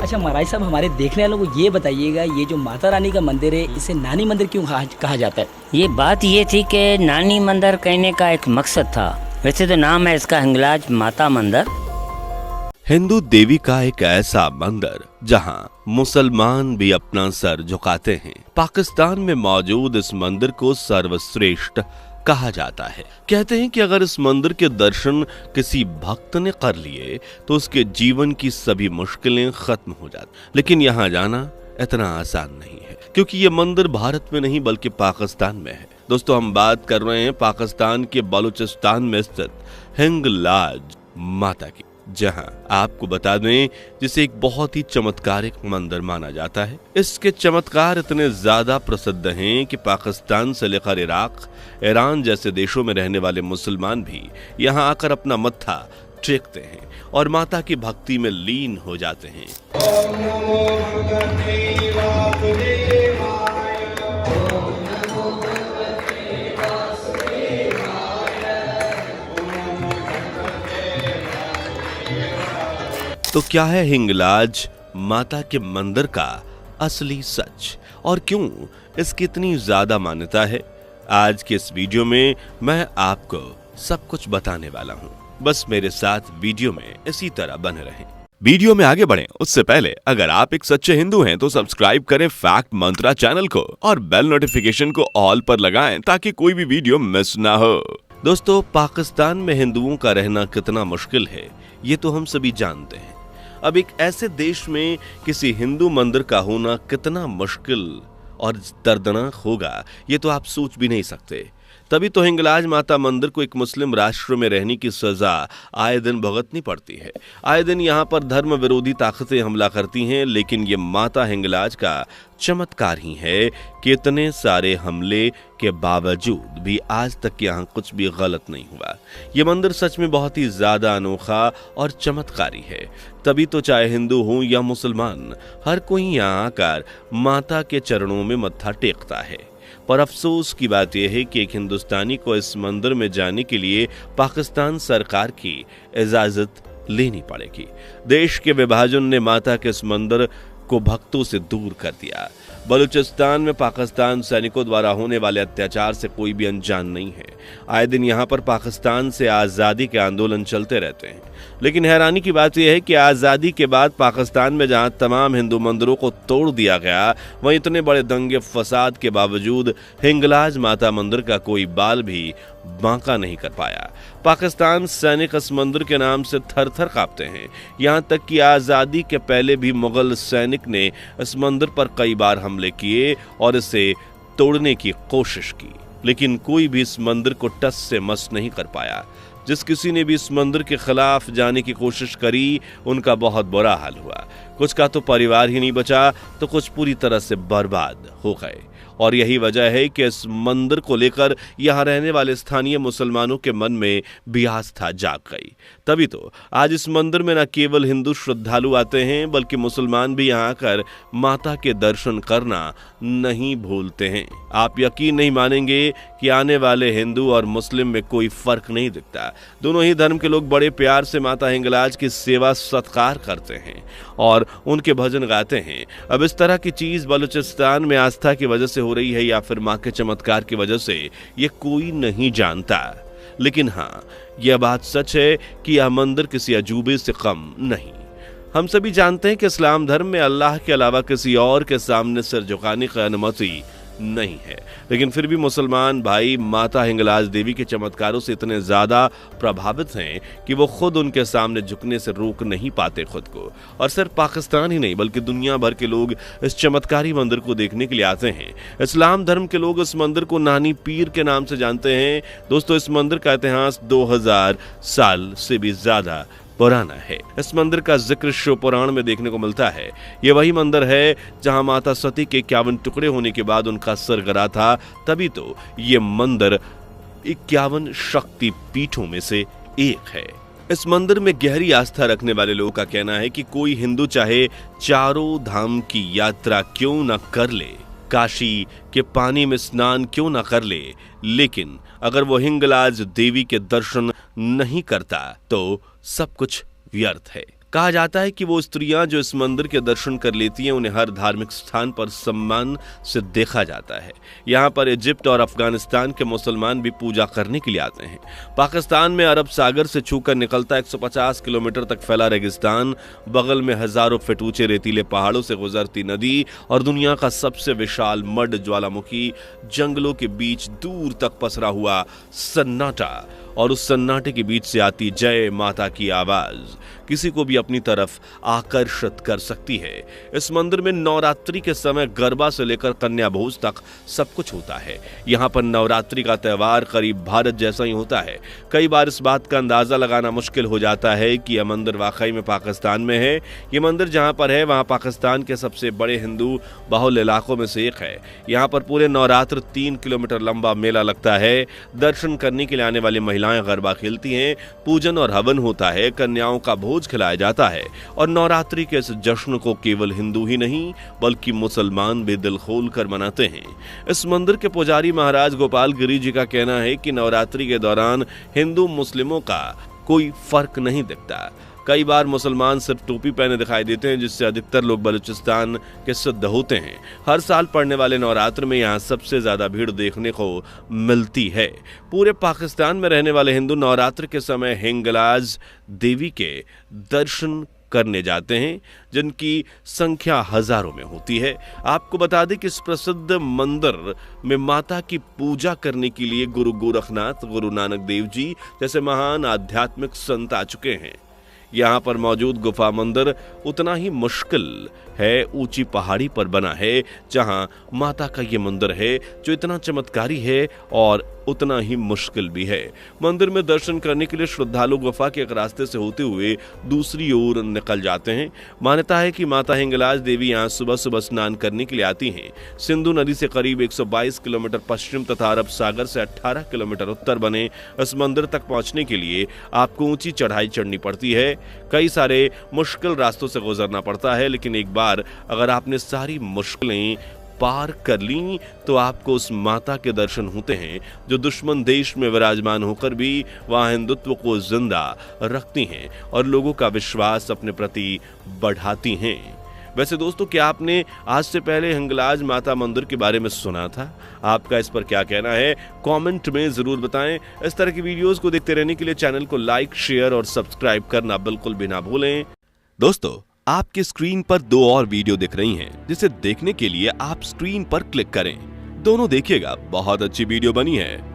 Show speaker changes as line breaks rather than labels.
अच्छा महाराज साहब, हमारे देखने वालों को ये बताइएगा, ये जो माता रानी का मंदिर है इसे नानी मंदिर क्यों कहा जाता है?
ये बात ये थी कि नानी मंदिर कहने का एक मकसद था। वैसे तो नाम है इसका हिंगलाज माता मंदिर।
हिंदू देवी का एक ऐसा मंदिर जहां मुसलमान भी अपना सर झुकाते हैं। पाकिस्तान में मौजूद इस मंदिर को सर्वश्रेष्ठ कहा जाता है। कहते हैं कि अगर इस मंदिर के दर्शन किसी भक्त ने कर लिए तो उसके जीवन की सभी मुश्किलें खत्म हो जाती। लेकिन यहाँ जाना इतना आसान नहीं है, क्योंकि ये मंदिर भारत में नहीं बल्कि पाकिस्तान में है। दोस्तों, हम बात कर रहे हैं पाकिस्तान के बलूचिस्तान में स्थित हिंगलाज माता की, जहां आपको बता दें जिसे एक बहुत ही चमत्कारिक मंदिर माना जाता है। इसके चमत्कार इतने ज्यादा प्रसिद्ध हैं कि पाकिस्तान से लेकर इराक, ईरान जैसे देशों में रहने वाले मुसलमान भी यहां आकर अपना मत्था टेकते हैं और माता की भक्ति में लीन हो जाते हैं। तो क्या है हिंगलाज माता के मंदिर का असली सच और क्यों इसकी इतनी ज्यादा मान्यता है? आज के इस वीडियो में मैं आपको सब कुछ बताने वाला हूं। बस मेरे साथ वीडियो में इसी तरह बने रहें। वीडियो में आगे बढ़ें उससे पहले अगर आप एक सच्चे हिंदू हैं तो सब्सक्राइब करें फैक्ट मंत्रा चैनल को और बेल नोटिफिकेशन को ऑल पर लगाएं ताकि कोई भी वीडियो मिस ना हो। दोस्तों, पाकिस्तान में हिंदुओं का रहना कितना मुश्किल है ये तो हम सभी जानते हैं। अब एक ऐसे देश में किसी हिंदू मंदिर का होना कितना मुश्किल और दर्दनाक होगा ये तो आप सोच भी नहीं सकते। तभी तो हिंगलाज माता मंदिर को एक मुस्लिम राष्ट्र में रहने की सजा आए दिन भुगतनी पड़ती है। आए दिन यहाँ पर धर्म विरोधी ताकतें हमला करती हैं, लेकिन ये माता हिंगलाज का चमत्कार ही है कि इतने सारे हमले के बावजूद भी आज तक यहाँ कुछ भी गलत नहीं हुआ। ये मंदिर सच में बहुत ही ज्यादा अनोखा और चमत्कारी है। तभी तो चाहे हिंदू हो या मुसलमान, हर कोई यहाँ आकर माता के चरणों में मत्था टेकता है। पर अफसोस की बात यह है कि एक हिंदुस्तानी को इस मंदिर में जाने के लिए पाकिस्तान सरकार की इजाजत लेनी पड़ेगी। देश के विभाजन ने माता के इस मंदिर को भक्तों से दूर कर दिया। बलूचिस्तान में पाकिस्तान सैनिकों द्वारा होने वाले अत्याचार से कोई भी अनजान नहीं है। आए दिन यहाँ पर पाकिस्तान से आज़ादी के आंदोलन चलते रहते हैं, लेकिन हैरानी की बात यह है कि आज़ादी के बाद पाकिस्तान में जहाँ तमाम हिंदू मंदिरों को तोड़ दिया गया, वहीं इतने बड़े दंगे फसाद के बावजूद हिंगलाज माता मंदिर का कोई बाल भी बांका नहीं कर पाया। पाकिस्तान सैनिक इस मंदिर के नाम से थर थर कांपते हैं। यहाँ तक कि आज़ादी के पहले भी मुगल सैनिक ने इस मंदिर पर कई बार हमले किए और इसे तोड़ने की कोशिश की, लेकिन कोई भी इस मंदिर को टस से मस नहीं कर पाया। जिस किसी ने भी इस मंदिर के खिलाफ जाने की कोशिश करी, उनका बहुत बुरा हाल हुआ। कुछ का तो परिवार ही नहीं बचा तो कुछ पूरी तरह से बर्बाद हो गए। और यही वजह है कि इस मंदिर को लेकर यहाँ रहने वाले स्थानीय मुसलमानों के मन में भी आस्था जाग गई। तभी तो आज इस मंदिर में न केवल हिंदू श्रद्धालु आते हैं, बल्कि मुसलमान भी यहाँ आकर माता के दर्शन करना नहीं भूलते हैं। आप यकीन नहीं मानेंगे कि आने वाले हिंदू और मुस्लिम में कोई फर्क नहीं दिखता। दोनों ही धर्म के लोग बड़े प्यार से माता हिंगलाज की सेवा सत्कार करते हैं और उनके भजन गाते हैं। अब इस तरह की चीज बलूचिस्तान में आस्था की वजह से हो रही है या फिर मां के चमत्कार की वजह से, ये कोई नहीं जानता। लेकिन हाँ, यह बात सच है कि यह मंदिर किसी अजूबे से कम नहीं। हम सभी जानते हैं कि इस्लाम धर्म में अल्लाह के अलावा किसी और के सामने सिर झुकाने की अनुमति नहीं है, लेकिन फिर भी मुसलमान भाई माता हिंगलाज देवी के चमत्कारों से इतने ज्यादा प्रभावित हैं कि वो खुद उनके सामने झुकने से रोक नहीं पाते खुद को। और सिर्फ पाकिस्तान ही नहीं बल्कि दुनिया भर के लोग इस चमत्कारी मंदिर को देखने के लिए आते हैं। इस्लाम धर्म के लोग इस मंदिर को नानी पीर के नाम से जानते हैं। दोस्तों, इस मंदिर का इतिहास 2000 साल से भी ज्यादा पुराना है। इस मंदिर का जिक्र शिव पुराण में देखने को मिलता है। ये वही मंदिर है जहां माता सती के 51 टुकड़े होने के बाद उनका सिर गिरा था। तभी तो ये मंदिर 51 शक्ति पीठों में से एक है। इस मंदिर में गहरी आस्था रखने वाले लोगों का कहना है कि कोई हिंदू चाहे चारों धाम की यात्रा क्यों न कर ले, काशी के पानी में स्नान क्यों न कर ले, लेकिन अगर वो हिंगलाज देवी के दर्शन नहीं करता तो सब कुछ व्यर्थ है। कहा जाता है कि वो स्त्रियां जो इस मंदिर के दर्शन कर लेती हैं उन्हें हर धार्मिक स्थान पर सम्मान से देखा जाता है। यहाँ पर इजिप्ट और अफगानिस्तान के मुसलमान भी पूजा करने के लिए आते हैं। पाकिस्तान में अरब सागर से छूकर निकलता 150 किलोमीटर तक फैला रेगिस्तान, बगल में हजारों फीट ऊंचे रेतीले पहाड़ों से गुजरती नदी और दुनिया का सबसे विशाल मड ज्वालामुखी, जंगलों के बीच दूर तक पसरा हुआ सन्नाटा, और उस सन्नाटे के बीच से आती जय माता की आवाज किसी को भी अपनी तरफ आकर्षित कर सकती है। इस मंदिर में नवरात्रि के समय गरबा से लेकर कन्या भोज तक सब कुछ होता है। यहाँ पर नवरात्रि का त्योहार करीब भारत जैसा ही होता है। कई बार इस बात का अंदाजा लगाना मुश्किल हो जाता है कि यह मंदिर वाकई में पाकिस्तान में है। ये मंदिर जहाँ पर है वहाँ पाकिस्तान के सबसे बड़े हिंदू बाहुल इलाकों में से एक है। यहाँ पर पूरे नवरात्र 3 किलोमीटर लंबा मेला लगता है। दर्शन करने के लिए आने वाली महिलाएं गरबा खेलती हैं, पूजन और हवन होता है, कन्याओं का भोज खिलाया जाता है और नवरात्रि के इस जश्न को केवल हिंदू ही नहीं बल्कि मुसलमान भी दिल खोल कर मनाते हैं। इस मंदिर के पुजारी महाराज गोपाल गिरी जी का कहना है कि नवरात्रि के दौरान हिंदू मुस्लिमों का कोई फर्क नहीं दिखता। कई बार मुसलमान सिर्फ टोपी पहने दिखाई देते हैं, जिससे अधिकतर लोग बलूचिस्तान के सिद्ध होते हैं। हर साल पड़ने वाले नवरात्र में यहाँ सबसे ज्यादा भीड़ देखने को मिलती है। पूरे पाकिस्तान में रहने वाले हिंदू नवरात्र के समय हिंगलाज देवी के दर्शन करने जाते हैं, जिनकी संख्या हजारों में होती है। आपको बता दें कि इस प्रसिद्ध मंदिर में माता की पूजा करने के लिए गुरु गोरखनाथ, गुरु नानक देव जी जैसे महान आध्यात्मिक संत आ चुके हैं। यहाँ पर मौजूद गुफा मंदिर उतना ही मुश्किल है, ऊंची पहाड़ी पर बना है जहाँ माता का ये मंदिर है, जो इतना चमत्कारी है और उतना ही मुश्किल भी है। मंदिर में दर्शन करने के लिए श्रद्धालु गुफा के एक रास्ते से होते हुए दूसरी ओर निकल जाते हैं। मान्यता है कि माता हिंगलाज देवी यहाँ सुबह सुबह स्नान करने के लिए आती हैं। सिंधु नदी से करीब 122 किलोमीटर पश्चिम तथा अरब सागर से 18 किलोमीटर उत्तर बने इस मंदिर तक पहुंचने के लिए आपको ऊंची चढ़ाई चढ़नी पड़ती है। कई सारे मुश्किल रास्तों से गुजरना पड़ता है, लेकिन एक बार अगर आपने सारी मुश्किलें पार कर ली तो आपको उस माता के दर्शन होते हैं जो दुश्मन देश में विराजमान होकर भी वहां हिंदुत्व को जिंदा रखती हैं और लोगों का विश्वास अपने प्रति बढ़ाती हैं। वैसे दोस्तों, क्या आपने आज से पहले हिंगलाज माता मंदिर के बारे में सुना था? आपका इस पर क्या कहना है कमेंट में जरूर बताएं। इस तरह की वीडियोस को देखते रहने के लिए चैनल को लाइक, शेयर और सब्सक्राइब करना बिल्कुल भी ना भूलें। दोस्तों, आपके स्क्रीन पर 2 और वीडियो दिख रही हैं, जिसे देखने के लिए आप स्क्रीन पर क्लिक करें। दोनों देखिएगा, बहुत अच्छी वीडियो बनी है।